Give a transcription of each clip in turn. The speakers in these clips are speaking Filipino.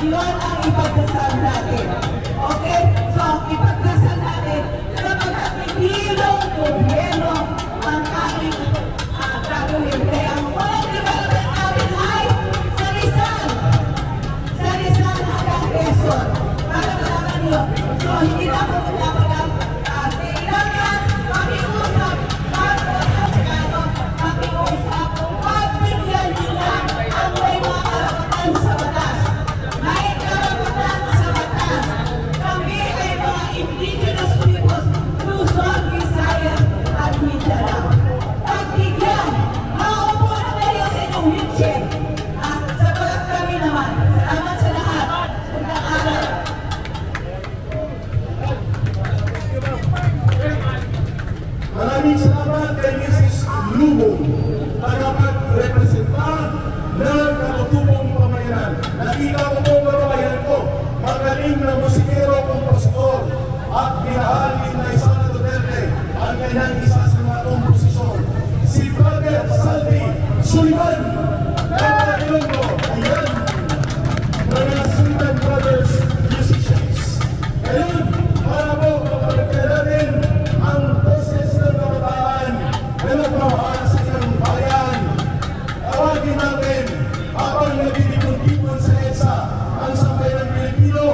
Yun ang ipagdasal natin. Okay? So, ipagdasal natin na magkakilong gobyerno ang ating gagawin. Kaya ang walang development natin ay sa Rizal. Sa Rizal hanggang Quezon. Para malaman nyo. So, hindi na po kailangan makiusap. Makiusap. Pagbigyan nila ang may mga karapatan sa batas. May karapatan sa batas. Kami ay mga indigenous peoples, Luzon, Visayas, at Mindanao. Pagbigyan, maupo na kayo sa inyong wheelchair. At sagot kami naman. Salamat sa lahat. Pagkakaroon. Maraming salamat kay Mrs. Lugo na dapat representar ng katutubong pamayanan. Nakita ko po kababayan ko, magaling na musikero, kompositor at minahal ni Sara Duterte ang kanyang isa sa mga komposisyon. Si Brother Salvi Sullivan ng Ilonggo. Ayan, mga Sullivan Brothers musicians. Ngayon, para po kapagkaya natin ang boses ng kabataan na nagmamahal sa isang bayan. Tawagin natin habang nagtitipon-tipon sa EDSA ang sambayan ng Pilipino.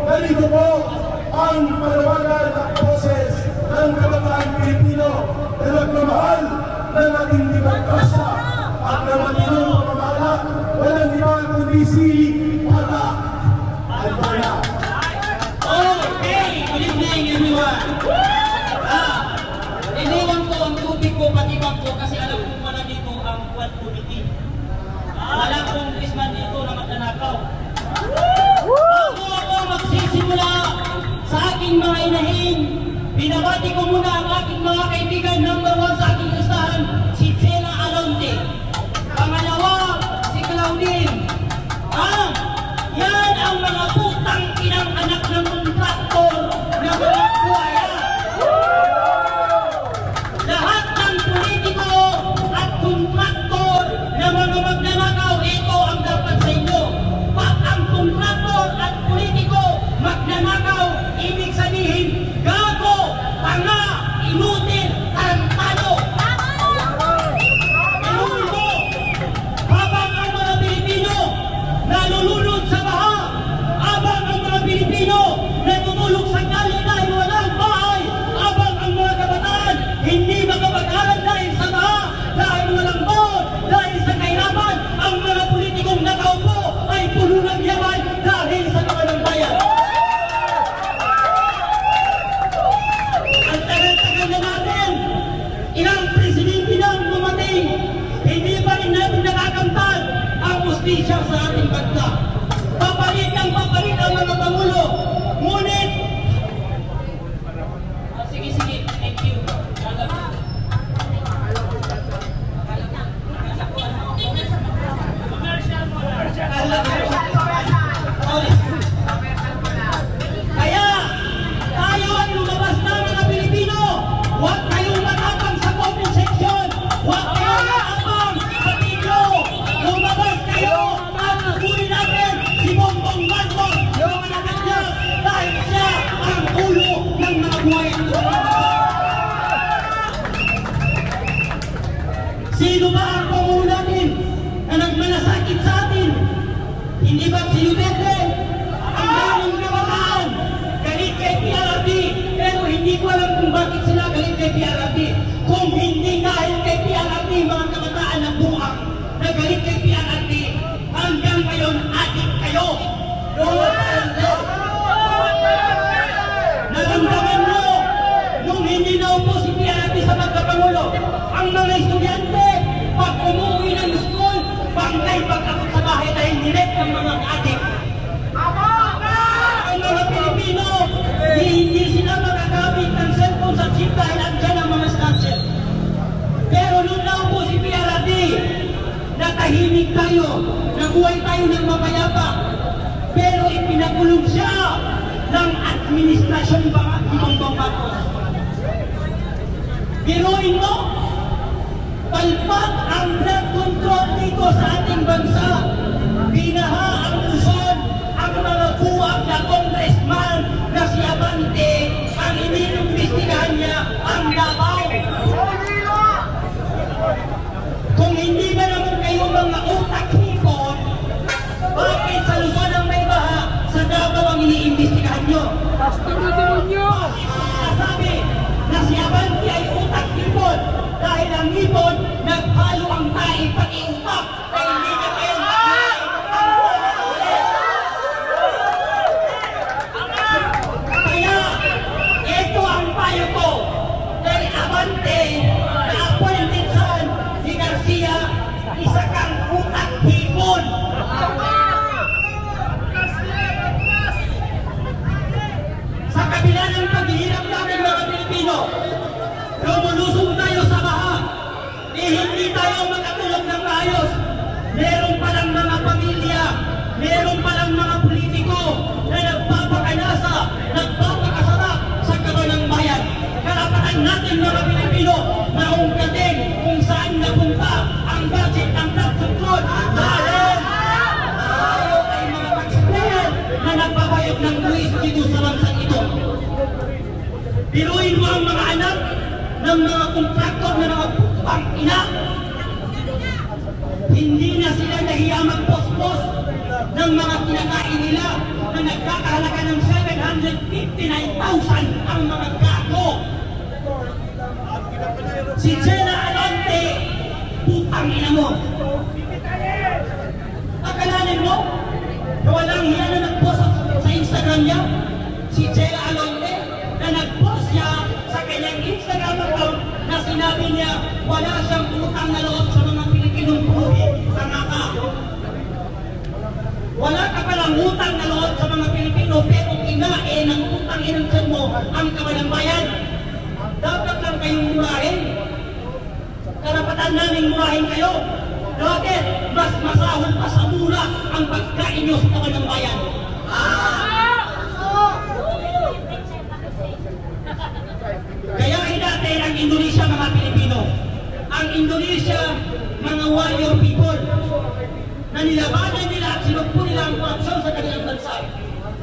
Nalito po ang panawagan at boses ng kabataan Pilipino na nagmamahal ng ating demokrasya at ng matinong pamamahala. Walang iba kundi si Pala Albana. Okay, good evening everyone. Iniwan ko ang tubig ko, patibag ko kasi alam ko wala dito ang Quad Committee. Wala kong Christmas dito na magnanakaw. Bago ako magsisimula sa aking mga inahin, binabati ko muna ang aking mga kaibigan. Number 1 sa aking listahan, si Zena Alonte. Pangalawa, si Claudine. Yan ang mga putang inang anak ng kontraktor na mga buhaya. Lahat ng politiko at kontraktor na mga magnanakaw, ito ang dapat sa inyo. Pag ang kontraktor at politiko magnanakaw, ibig sabihin, gago, tanga, inutil, tarantado. Inuwi mo, habang ang mga Pilipino nalulunod sa baha, habang ang mga Pilipino natutulog sa kalye dahil walang bahay, habang ang mga kabataan hindi makapag-aral dahil sa baha, dahil walang baon, dahil sa kahirapan, ang mga politikong nakaupo ay puno ng yaman dahil sa kawan ng bayan. Ang tagal-tagal na natin, ilang presidente na ang dumating, hindi pa rin natin nakakamtan ang justisya sa ating bansa. Papalit ang mga pangulo. Ngunit, sige, thank you. Kaya, tayo ay lumabas na mga Pilipino. Huwag kayong matapang sa comment section. Huwag kayong matapang sa video. Lumabas kayo at kunin natin si Bongbong Marcos na managat niya dahil siya ang ulo ng mga buhay ito. Sino ba ang pangulo natin na nagmanasakit sa atin? Hindi ba si Duterte? Ang daming kabataan galit kay PRRD, pero hindi ko alam kung bakit sila galit kay PRRD. Kung hindi dahil kay PRRD, mga kabataan na buang na galit kay PRRD, hanggang ngayon adik kayo. Naramdaman mo nung hindi naupo si PRRD sa pagkapangulo. Ang mga estudyante, pag umuwi ng school, bangkay pagkakot sa bahay dahil nilet ng mga adik. Ang mga Pilipino, hindi sila magagamit ng cellphone sa chip dahil andyan ang mga snatcher. Pero nung naupo si PRRD, natahimik tayo, nabuhay tayo ng mapayapa. Pero ipinakulong siya ng administrasyon Bongbong Marcos. Biruin mo, palpak ang blood control dito sa ating bansa. Binaha ang Luzon, ang Sabi na si Abante ay utak-ipon dahil ang ipon naghalo ang tayo pati utak ay hindi na kayo kaya ito ang payo ko kay Abante na appointed son si Garcia, isa kang utak-ipon. Sa kabila ng paghihirap natin mga Pilipino, lumulusong tayo sa baha, hindi tayo makatulog ng maayos. Meron palang mga pamilya, meron palang mga politiko na nagpapakanasa, nagpapakasarap sa katawan ng bayan. Karapatan natin mga Pilipino na ungkatin kung saan napunta ang budget ng flood control dahil tayo ay mga taxpayer na nagbabayad ng buwis dito sa bansang ito. Biruin mo ang mga anak ng mga kontraktor na mga putang ina. Hindi na sila nahiya magpospos ng mga kinakain nila na nagkakahalaga ng 759,000 ang mga gato. Si Jenna Alonte, putang ina mo. Akalanin mo na walang hiya na nag-post sa Instagram niya? Si Jenna Alonte na nag-post siya sa kanyang Instagram account na sinabi niya wala siyang utang na loob sa mga Pilipinong puhi. Tanga ka. Wala ka palang utang na loob sa mga Pilipino pero kinain ng utang inang mo ang kawalang bayan. Dapat lang kayong murahin. Karapatan namin murahin kayo. Bakit? Mas masahol pa sa mura ang pagkain nyo sa kawalang bayan. Kaya hinatay ang Indonesia mga Pilipino. Ang Indonesia, mga warrior people na nilabanan nila at sinugpo nila ang korupsyon sa kanilang bansa.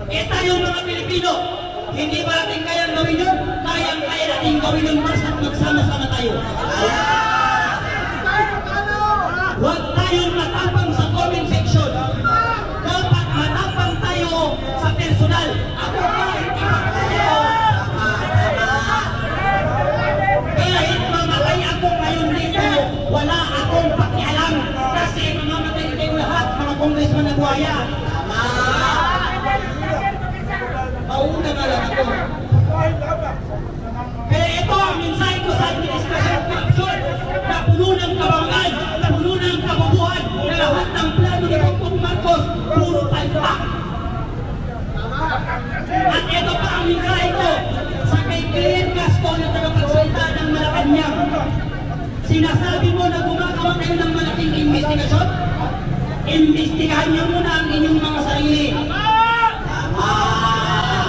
E tayo mga Pilipino, hindi ba natin kayang gawin yun? Kayang-kaya natin gawin yun mas at magsama-sama tayo. Huwag tayong matapang sa comment section. Dapat matapang tayo sa personal. Ako kahit tayo. Kahit mamatay ako ngayon dito, wala akong pakialam. Kasi mamamatay kayo lahat, mga congressman na buhaya. Mauna nga lang ako. Kaya ito ang mensahe ko sa administrasyon ng korupsyon na puno ng kabangan, puno ng kabubuhan, na lahat ng plano ni Bongbong Marcos, puro palpak. At ito pa ang mensahe ko sa kay Claire Castro na tagapagsalita ng Malacanang. Sinasabi mo na gumagawa kayo ng malaking investigasyon? Imbestigahan niyo muna ang inyong mga sarili.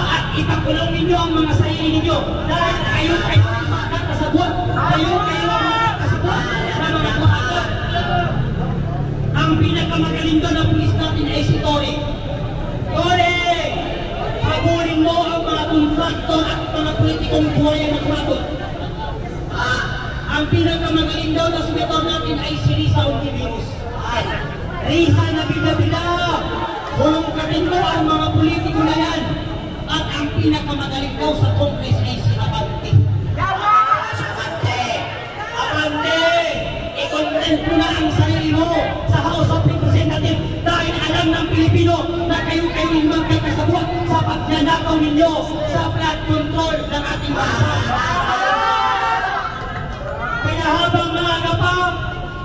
At ipakulong ninyo ang mga sarili ninyo dahil kayo ang makakasabot. Kayo ang makakasabot sa mga kumakot. Ang pinakamagaling doon na pulis natin ay si Tory. Tory! Habulin mo ang mga kontraktor at mga politikong buhay na kumakot. Ang pinakamagaling daw na sumitor natin ay si Risa Ontiveros. Risa na bida-bida! Hulong katin mo ang mga politiko na yan. At ang pinakamagaling daw sa Congress ay si Abante. Abante! I-content mo na ang sarili mo sa House of Representatives dahil alam ng Pilipino na kayo-kayo'y magkakasabot sa pagnanakaw ninyo sa flood control ng ating bansa. Kaya habang maaga pa,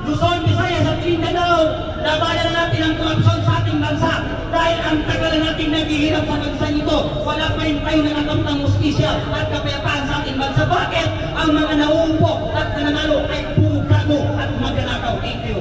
Luzon, Visayas at Mindanao, labanan natin ang korupsyon sa ating bansa dahil ang tagal na natin naghihirap sa bansa nito. Wala pa rin tayo nakakamit ng justisya at kapayapaan sa ating bansa. Bakit? Ang mga nauupo at nananalo ay puro gago at magnanakaw. Thank you.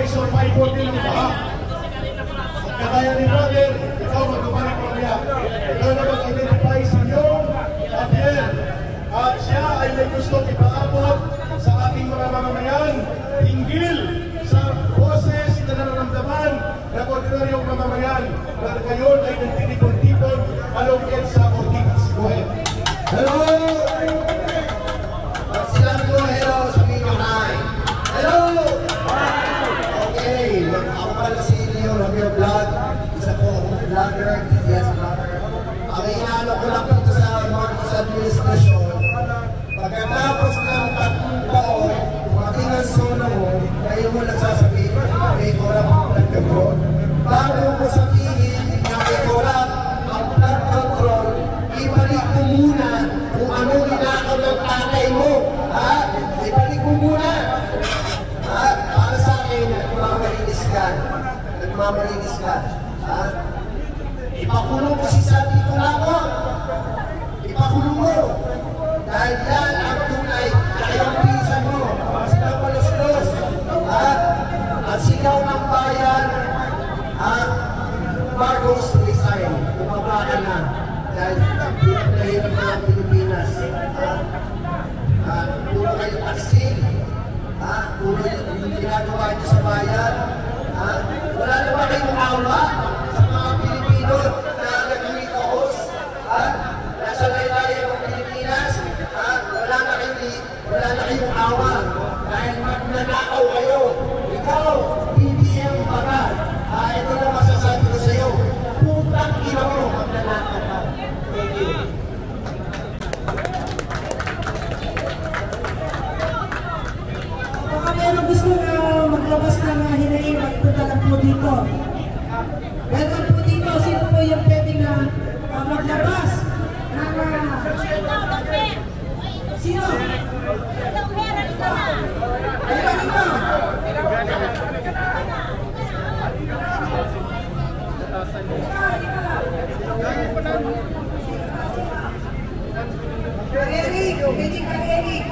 survivor din ng baha. Kagaya ni brother, ikaw magkabalik mamaya. Ikaw na mag-identify sa iyong Javier. At siya ay may gusto ipaabot sa ating mga mamamayan hinggil sa boses na nararamdaman ng ordinaryong mamamayan na ngayon ay nagtitipon-tipon alungkit sa Ortigas. Go ahead. Hello! Silang ko, hello sa video hi. Hello! Okay, ako pala si Leo Javier Vlog. Isa po akong vlogger, yes vlogger. Ang inaano ko lang dito sa Marcos administration, pagkatapos ng 3 taon, maging ang zona mo, kayo mo nagsasabi, may korap ang blood control. Bago mo sabihin na may korap ang blood control, ibalik mo muna kung ano ninakaw ng tatay mo. Ha? Ibalik mo muna. Ha? Para sa akin, nagmamalinis ka. Nagmamalinis ka. Ha? Ipakulong mo si Sandy Tulako. Ipakulong mo. Dahil yan ang tunay na iyong pisan mo. Sila palos-los. Ha? At sigaw ng bayan, ha? Marcos resign. Bumaba ka na. Dahil hirap na hirap na ang Pilipinas. Ha? Puro kayo taksil. Ha? Puro yung ginagawa niyo sa bayan. Ha? Wala na ba kayong awa sa mga Pilipino na nag-uwi-kaos? Ha? Nasa laylayan ng Pilipinas? Ha? Wala na kayong awa. Dahil magnanakaw kayo. Ikaw, BBM baga. Ha? Ito na masasabi ko sa iyo. Putang ina mo, magnanakaw ka. Thank you. Baka meron gusto na maglabas ng hinaing, magpunta lang po dito. Welcome po dito. Sino po yung pwedeng maglabas ng... Sino? Ayun ito. Eric, pwede ka Eric.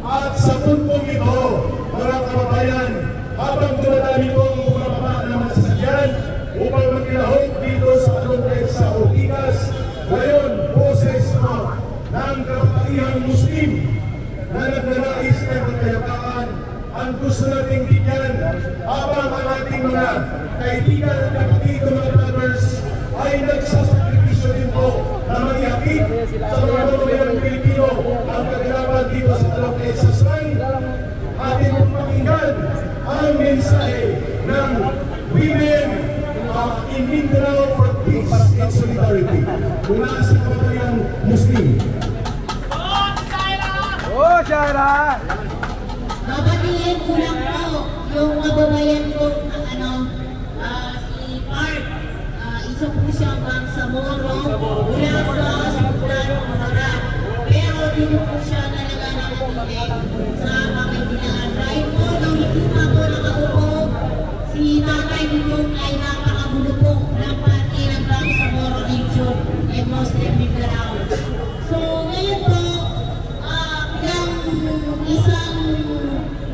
At sa puntong ito, mga kababayan, habang dumadami kong bumababa ng masasakyan upang magkilahok dito sa alungkit sa Ortigas, ngayon, boses mo ng kababaihang Muslim na nagnanais ng magkayapaan ang gusto nating bigyan habang ang ating mga kaibigan at kapatid ng mga brothers ay nagsasakripisyo din po na mag-iakit sa mga mamamayang Pilipino ang kaganapan dito sa alungkit sa San. Atin mong pakinggan ang mensahe ng Women in Mindanao for Peace and Solidarity mula sa kababayang Muslim. Oh, Shaira! Babatiin ko lang po yung kababayan ko si Park. Isa po siyang Bangsamoro, mula sa Buklan, pero dito po siya talaga nakatinig sa Panginoon. Dahil po, nung hindi pa po nakaupo, si Tatay dito ay napakabulupok ng party ng Bangsamoro Region and Muslim Mindanao. So, ngayon po, bilang isang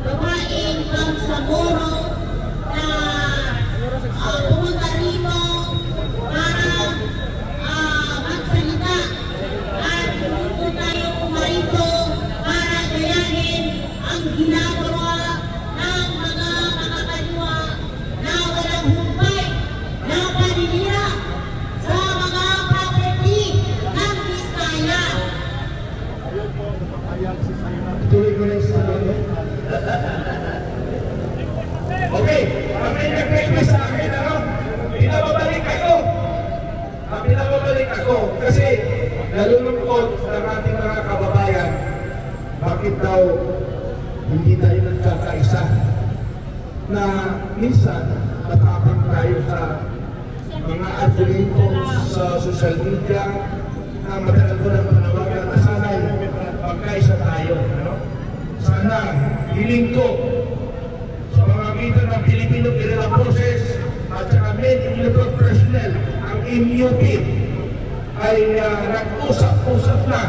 babaeng Bangsamoro na pumunta rito para magsalita at pumunta tayo kumarito para gayahin ang ginagawa ng mga makakaliwa na walang humpay na paninira sa mga property ng Vizcaya. Tuloy ko na yung sabi. Okay, ang nag-request sa akin, pinababalik ako. Pinababalik ako kasi nalulungkot ng ating mga kababayan. Bakit daw hindi tayo nagkakaisa? Na minsan matapang tayo sa mga algoritmos sa social media na matagal ko ng panawagan na sana'y magkaisa tayo. Sana hiling ko sa mga leader ng Filipino Guerrilla Forces at saka men in uniform personnel, ang MUP ay nag-usap-usap na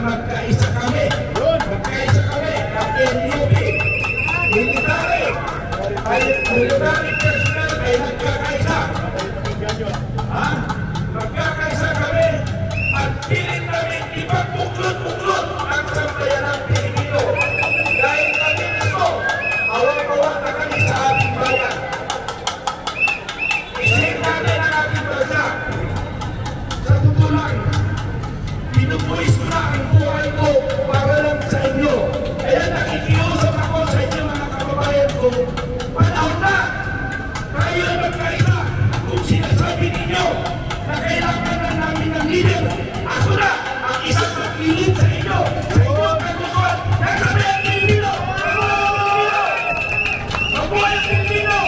magkaisa kami. Magkaisa kami ang MUP. Hindi ay military personnel ay nagkakaisa. Ha? Nagkakaisa kami at pilit namin ipagbuklod-buklod ang sambayanang Pilipino. Dahil kami gusto, awang-awa na kami sa ating bayan. Isip natin ang ating bansa. Sa totoo lang, pinupulis ko na ang buhay ko para lang sa inyo. Kaya nakikiusap ako sa inyo mga kababayan ko. Panahon na! Tayo ay magkaisa. Kung sinasabi ninyo na kailangan na namin ng leader, ako na ang isang maglilid sa inyo. Sa inyo ang kagustuhan na kami ang Pilipino! Mabuhay ang Pilipino!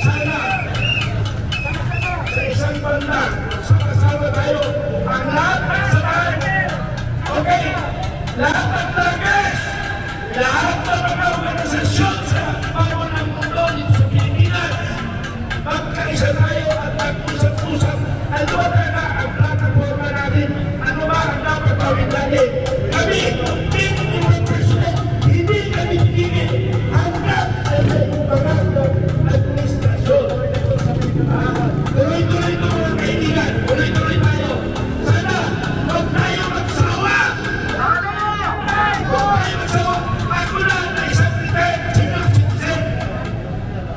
Sana sa isang banda, sama-sama tayo ang lahat ng samahan. Okay, lahat ng targets, lahat ng mga organisasyon sa bawat ng mundo dito sa Pilipinas, magkaisa tayo at mag-usap-usap. Ano ba talaga ang plataforma natin? Ano ba ang dapat gawin natin? Kami, 51%, hindi kami tigil hanggang sa ibang administrasyon. Tuloy-tuloy ito mga kaibigan. Tuloy-tuloy tayo. Sana, huwag tayo magsawa. Huwag tayo magsawa. Ako na isang retired senior citizen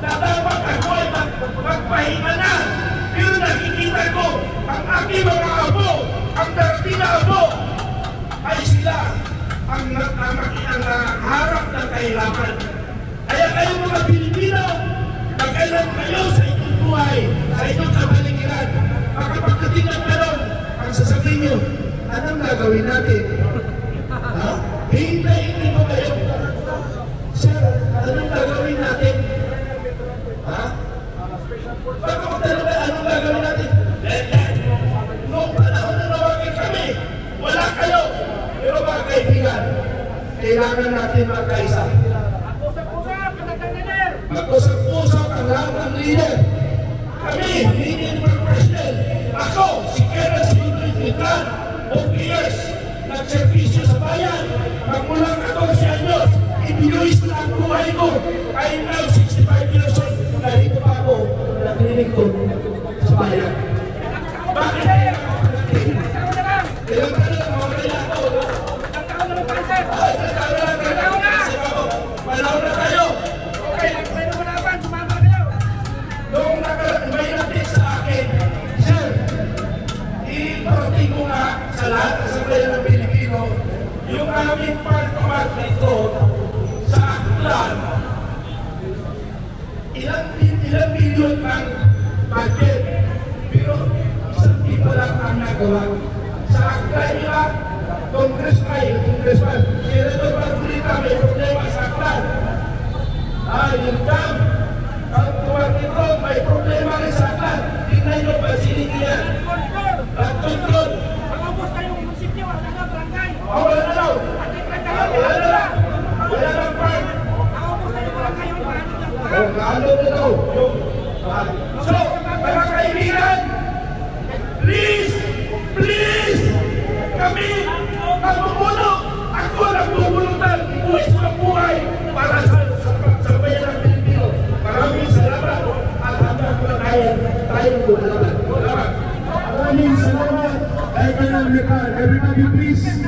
na dapat ako ay magpahinga na. Pero nakikita ko ang aking mga abo, ang darating na abo, ay sila ang harap ng kahirapan. Kaya kayo mga Pilipino, magkailan kayo sa inyong buhay, sa inyong kapaligiran. Makapagdating ng meron, ang sasabihin nyo, anong gagawin natin? Ha? Hintay-hintay mo kayo. Sir, anong gagawin natin? Ha? Baka kung talaga anong gagawin natin? Noong panahon na nawagin kami, wala kayo. Pero mga kaibigan, kailangan natin magkaisa. Mag-usap-usap ang lahat ng leader. Kami, leader ng personnel. Ako, si Kenneth Sinoy Mitran, 40 years, nagservisyo sa bayan. Magmulang 14 anyos, ibinuis ko na ang buhay ko. I am now 65 years old. Narito pa ako, naglinig ko sa bayan. Bakit kaya ako natin? Ilang ka na, mga kaya ako. Ay, nagkaroon na. Panahon na tayo. Noong may natin sa akin, sir, iparating ko nga sa lahat ng sambayan ng Pilipino yung aming pagkamat dito sa Aklan. Ilang milyon ang budget, pero isang tipo lang ang nagawa. Sa Aklan nila, Congressman, Senator Marcolita, may problema sa Aklan. Yung dam, ang tuwagin ko, may problema rin sa Aklan. Tingnan nyo ba sinigilan? At control. Wala na daw. Wala na lang. Wala na park. Lalo na daw. So, mga kaibigan, please, kami ang bumulo. Ako ang bumulutan. Ibuwis ko ang buhay para sa bayan ng Pilipino. Maraming salamat at hanggang po na tayong lumalaban. Maraming salamat. Everybody please.